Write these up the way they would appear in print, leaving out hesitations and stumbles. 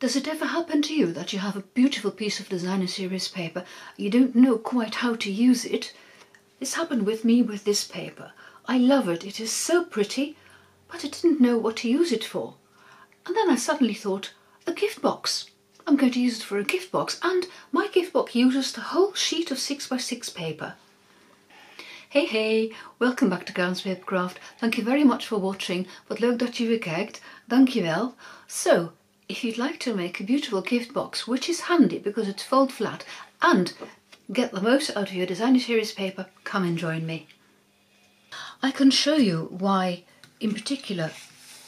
Does it ever happen to you that you have a beautiful piece of designer series paper, you don't know quite how to use it? This happened with me with this paper. I love it, it is so pretty, but I didn't know what to use it for. And then I suddenly thought, a gift box. I'm going to use it for a gift box, and my gift box uses the whole sheet of 6x6 paper. Hey, welkom back to Gowns Papercraft. Thank you very much for watching. Wat leuk dat je weer kijkt. Dankjewel. So, if you'd like to make a beautiful gift box, which is handy because it's fold flat, and get the most out of your designer series paper, come and join me. I can show you why, in particular,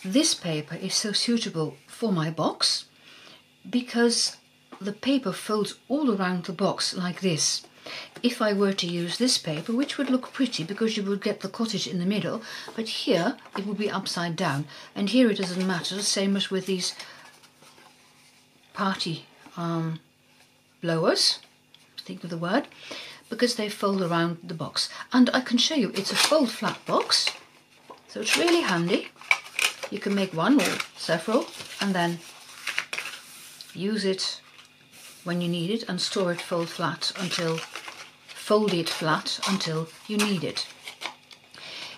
this paper is so suitable for my box, because the paper folds all around the box like this. If I were to use this paper, which would look pretty because you would get the cottage in the middle, but here it would be upside down, and here it doesn't matter, the same as with these party blowers, think of the word, because they fold around the box. And I can show you, it's a fold flat box, so it's really handy. You can make one or several and then use it when you need it and store it fold it flat until you need it.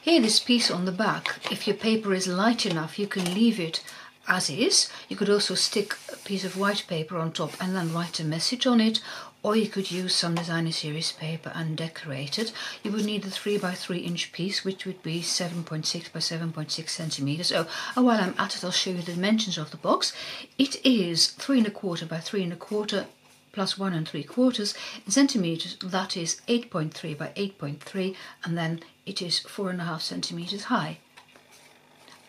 Here, this piece on the back, if your paper is light enough, you can leave it as is. You could also stick a piece of white paper on top and then write a message on it, or you could use some designer series paper and decorate it. You would need a 3x3 inch piece, which would be 7.6 by 7.6 centimeters. Oh, while I'm at it, I'll show you the dimensions of the box. It is 3 1/4 by 3 1/4 plus 1 3/4 in centimeters. That is 8.3 by 8.3, and then it is 4.5 centimeters high.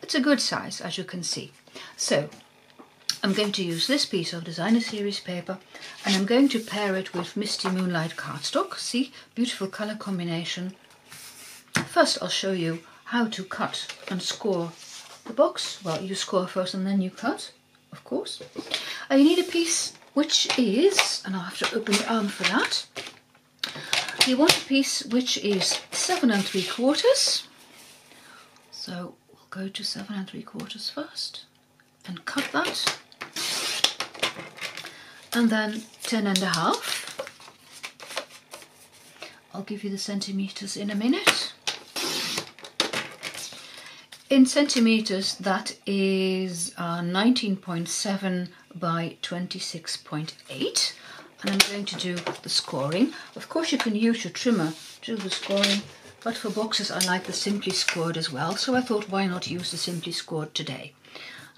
It's a good size, as you can see. So I'm going to use this piece of designer series paper, and I'm going to pair it with Misty Moonlight cardstock. See, beautiful color combination. First I'll show you how to cut and score the box. Well, you score first and then you cut, of course. You need a piece which is, and I'll have to open the arm for that, you want a piece which is 7 3/4. So we'll go to 7 3/4 first and cut that, and then 10 1/2. I'll give you the centimeters in a minute. In centimeters, that is 19.7 by 26.8, and I'm going to do the scoring. Of course, you can use your trimmer to do the scoring, but for boxes I like the Simply Scored as well, so I thought, why not use the Simply Scored today.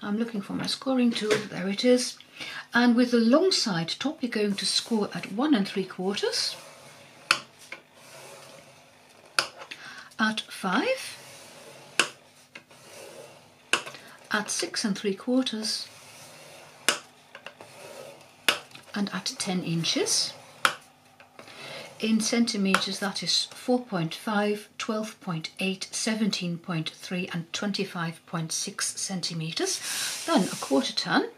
I'm looking for my scoring tool, there it is. And with the long side top, you're going to score at 1 3/4, at 5, at 6 3/4, and at 10 inches. In centimeters, that is 4.5, 12.8, 17.3 and 25.6 centimeters. Then a 1/4 turn,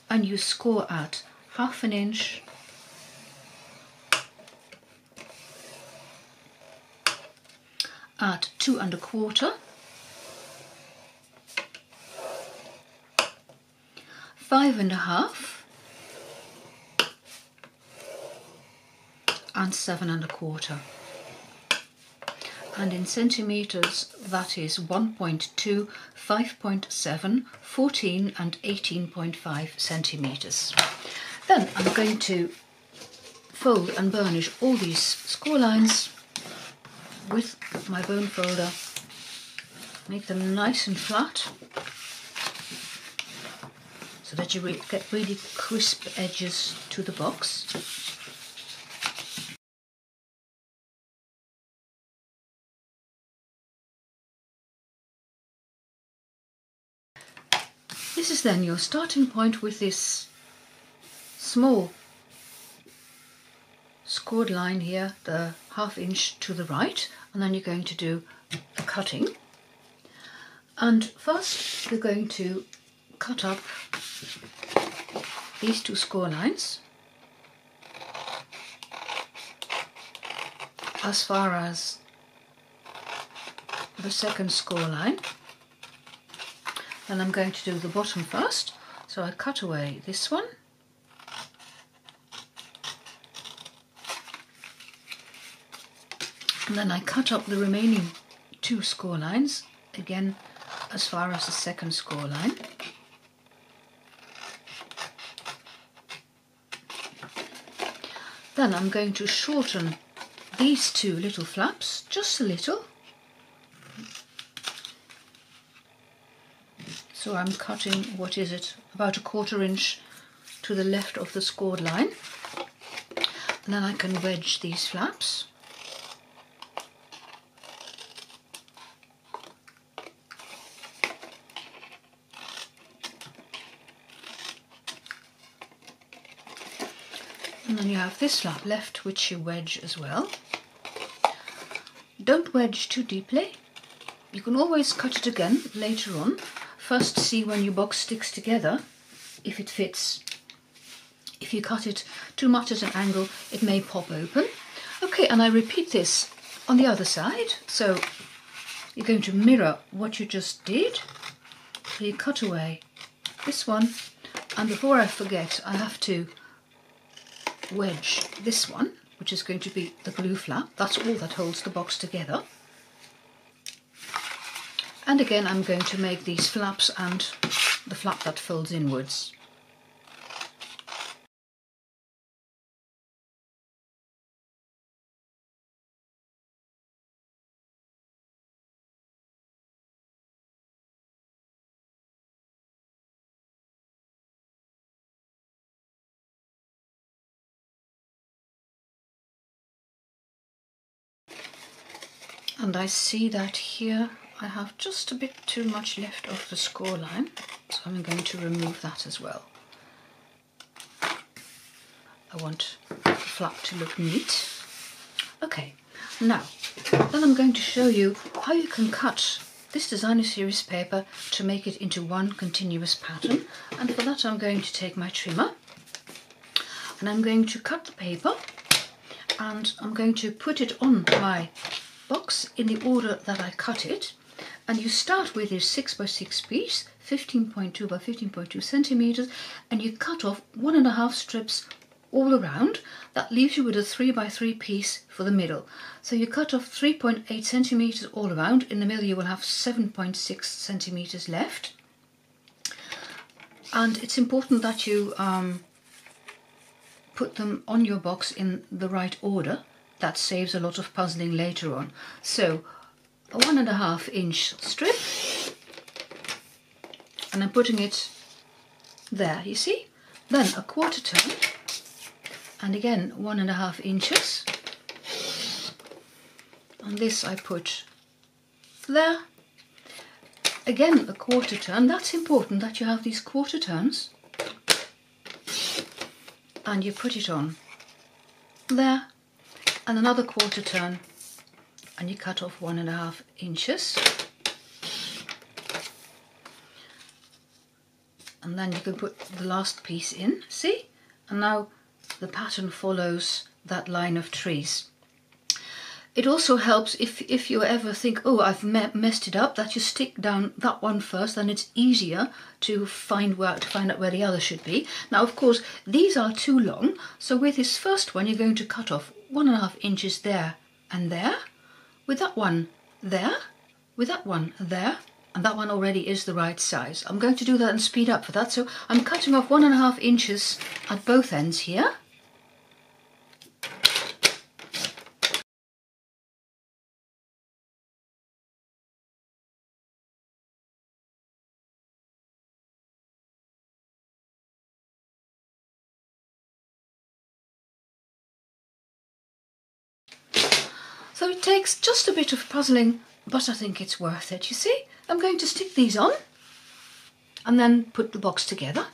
and you score at 1/2 inch, at 2 1/4, 5 1/2, and 7 1/4. And in centimeters, that is 1.2, 5.7, 14 and 18.5 centimeters. Then I'm going to fold and burnish all these score lines with my bone folder. Make them nice and flat so that you get really crisp edges to the box. This is then your starting point with this small scored line here, the 1/2 inch to the right, and then you're going to do a cutting. And first you're going to cut up these 2 score lines as far as the second score line. Then I'm going to do the bottom first, so I cut away this one And then I cut up the remaining 2 score lines, again as far as the second score line. Then I'm going to shorten these 2 little flaps just a little. So I'm cutting, what is it, about 1/4 inch to the left of the scored line. And then I can wedge these flaps. And then you have this flap left, which you wedge as well. Don't wedge too deeply. You can always cut it again later on. First see when your box sticks together, if it fits. If you cut it too much at an angle, it may pop open. Okay, and I repeat this on the other side. So you're going to mirror what you just did. So you cut away this one, and before I forget, I have to wedge this one, which is going to be the glue flap. That's all that holds the box together. And again, I'm going to make these flaps and the flap that folds inwards. And I see that here I have just a bit too much left of the score line, so I'm going to remove that as well. I want the flap to look neat. Okay, now then I'm going to show you how you can cut this designer series paper to make it into one continuous pattern. And for that I'm going to take my trimmer and I'm going to cut the paper, and I'm going to put it on my box in the order that I cut it. And you start with this 6x6 piece, 15.2 by 15.2 centimeters, and you cut off 1.5 strips all around. That leaves you with a 3x3 piece for the middle. So you cut off 3.8 centimeters all around. In the middle you will have 7.6 centimeters left. And it's important that you put them on your box in the right order. That saves a lot of puzzling later on. So a 1.5 inch strip, and I'm putting it there, you see? Then a 1/4 turn, and again 1.5 inches. And this I put there. Again a 1/4 turn. That's important that you have these 1/4 turns. And you put it on there. And another 1/4 turn, and you cut off 1.5 inches. And then you can put the last piece in, see? And now the pattern follows that line of trees. It also helps if you ever think, oh, I've messed it up, that you stick down that one first, then it's easier to find out where the other should be. Now, of course, these are too long, so with this first one, you're going to cut off 1.5 inches there and there, with that one there, with that one there, and that one already is the right size. I'm going to do that and speed up for that, so I'm cutting off 1.5 inches at both ends here. So it takes just a bit of puzzling, but I think it's worth it, you see? I'm going to stick these on and then put the box together.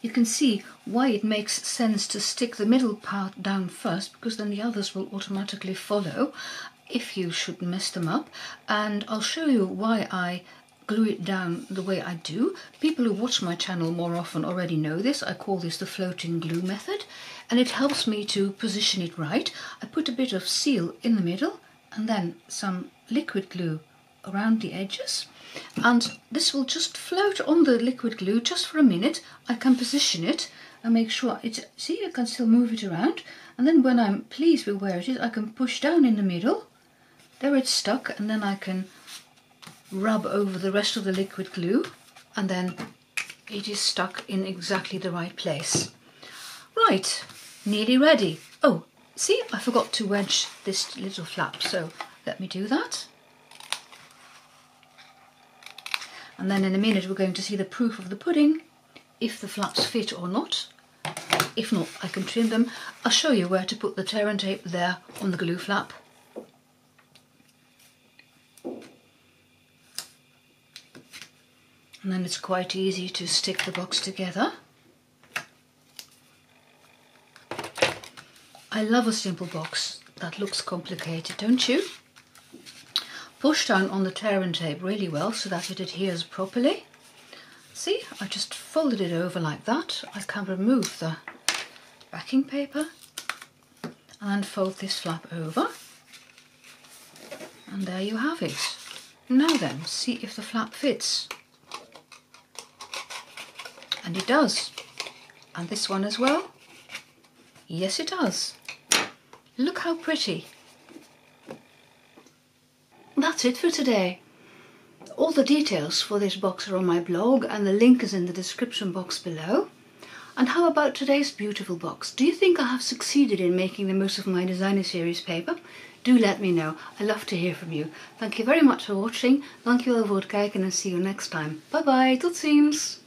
You can see why it makes sense to stick the middle part down first, because then the others will automatically follow. if you should mess them up, and I'll show you why I glue it down the way I do. People who watch my channel more often already know this. I call this the floating glue method, and it helps me to position it right. I put a bit of seal in the middle and then some liquid glue around the edges, and this will just float on the liquid glue just for a minute. I can position it and make sure it's, see, I can still move it around, and then when I'm pleased with where it is, I can push down in the middle. There it's stuck, and then I can rub over the rest of the liquid glue, and then it is stuck in exactly the right place. Right, nearly ready. Oh, see, I forgot to wedge this little flap, so let me do that. And then in a minute we're going to see the proof of the pudding, if the flaps fit or not. If not, I can trim them. I'll show you where to put the tear and tape there on the glue flap. And then it's quite easy to stick the box together. I love a simple box that looks complicated, don't you? Push down on the tear and tape really well so that it adheres properly. See, I just folded it over like that. I can remove the backing paper and then fold this flap over. And there you have it. Now then, see if the flap fits. And it does. And this one as well. Yes, it does. Look how pretty. That's it for today. All the details for this box are on my blog, and the link is in the description box below. And how about today's beautiful box? Do you think I have succeeded in making the most of my designer series paper? Do let me know. I love to hear from you. Thank you very much for watching. Dankjewel voor het kijken en see you next time. Bye bye, tot ziens!